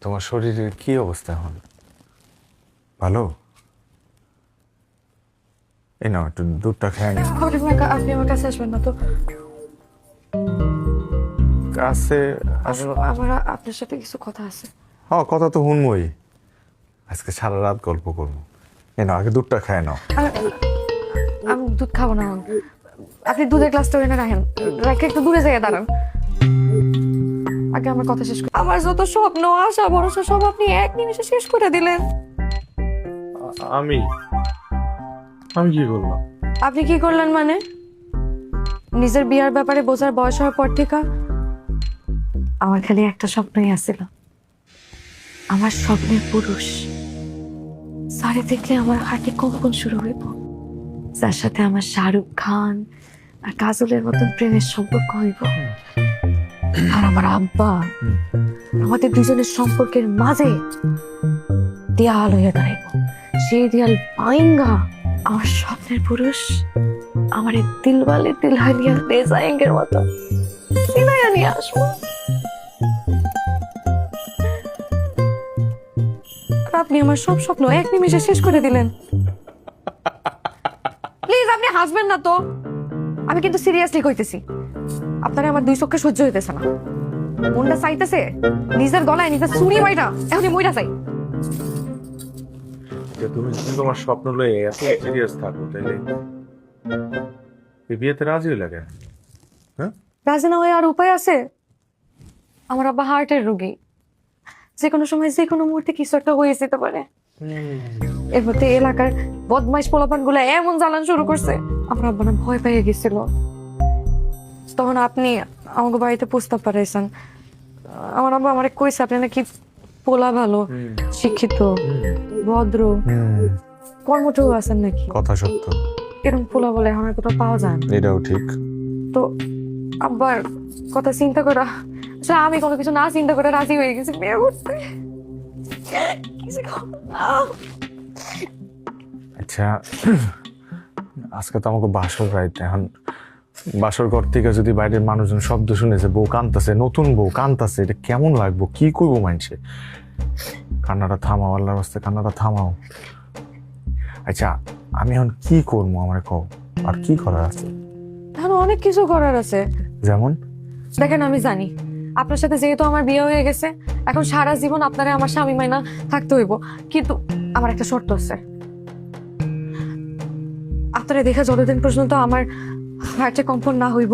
তোমার শরীরের কি অবস্থা এখন? ভালো? এই নাও একটু দুধটা খেয়ে নি। আপনি আমার কাছে আসবেন না তো। কাছে আমার আপনার সাথে কিছু কথা আছে। হ্যাঁ, কথা তো শুনবই। আজকে সারা রাত গল্প করবো। এই নাও আগে দুধটা খেয়ে নাও। আমি দুধ খাবো না। আপনি দুধের গ্লাসটা এনে রাখেন, রেখে একটু দূরে যাইয়া দাঁড়ান। আগে আমার কথা শেষ করুন। আমার যত স্বপ্ন আশা ভরসা সব আপনি এক নিমিষে শেষ করে দিলেন। আমি কি করলাম? আপনি কি করলেন মানে? নিজের বিয়ার ব্যাপারে বোঝার বয়স হওয়ার পর থেকে আমার খালি একটা স্বপ্নই আছিল, আমার স্বপ্নের পুরুষ সারে দেখলে আমার হার্টে কম্পন শুরু হইব, যার সাথে আমার শাহরুখ খান আর কাজলের মতন প্রেমের সম্পর্ক হইব। আর আমার আব্বা আমাদের দুজনের সম্পর্কের মাঝে দেয়াল হইয়া দাঁড়াইব। সেই দেয়াল ভাঙ্গা আমার স্বপ্নের পুরুষ আমার দিলওয়ালে দিলহানিয়া রেজায়েঙ্গের মতো সিনাইয়া নিয়ে আসবো। আপনি আমার সব স্বপ্ন এক নিমিষে শেষ করে দিলেন। প্লিজ আপনি হাসবেন না তো, আমি কিন্তু সিরিয়াসলি কইতেছি। আপনারা আমার দুই চোখে সহ্য হইতেছে না, মনটা চাইতেছে নিজের গলায় নিজের ছুরি মাইরা এখনই মইরা চাই। তুমি তোমার স্বপ্ন লয়ে এত সিরিয়াস থাকো তাইলে এই বিয়েতে রাজি হইলা কেন? হ্যাঁ, রাজি না হয়ে আর উপায় আছে? আমার আব্বা হার্টের রোগী, যে কোনো সময় যে কোনো মুহূর্তে কিছু একটা হয়ে যেতে পারে। এর মধ্যে এলাকার বদমাইশ পোলাপান গুলা এমন জ্বালান শুরু করছে, আমার আব্বা না ভয় পেয়ে গেছিল। তখন আপনি আমাকে বাড়িতে প্রস্তাব পাঠাইছেন। আমার আব্বা আমারে কইছে আপনি নাকি পোলা ভালো, শিক্ষিত, ভদ্র, কর্মঠও আছেন নাকি। কথা সত্য, এরকম পোলা বলে এখন আর কোথাও পাওয়া যায় না। এটাও ঠিক। তো আব্বার কথা চিন্তা করা, আসলে আমি কোনো কিছু না চিন্তা করে রাজি হয়ে গেছি বিয়ে করতে। আচ্ছা, আজকে তো আমাকে বাসর রাইতে, এখন বাসর ঘর থেকে যদি বাইরের মানুষজন শব্দ শুনেছে বউ কানতাছে, নতুন বউ কানতাছে, এটা কেমন লাগবো? কি করবো মানছে? কান্নাটা থামাও, আল্লাহর রাস্তায় কান্নাটা থামাও। আচ্ছা, আমি এখন কি করবো আমার কও, আর কি করার আছে? এখন অনেক কিছু করার আছে। যেমন? দেখেন আমি জানি আপনার সাথে যেহেতু আমার বিয়ে হয়ে গেছে, এখন সারা জীবন আপনারা আমার স্বামী মাইনা থাকতে হইব, কিন্তু আমার একটা শর্ত আছে। আপনারা দেখে যতদিন পর্যন্ত আমার হার্টে কম্পন না হইব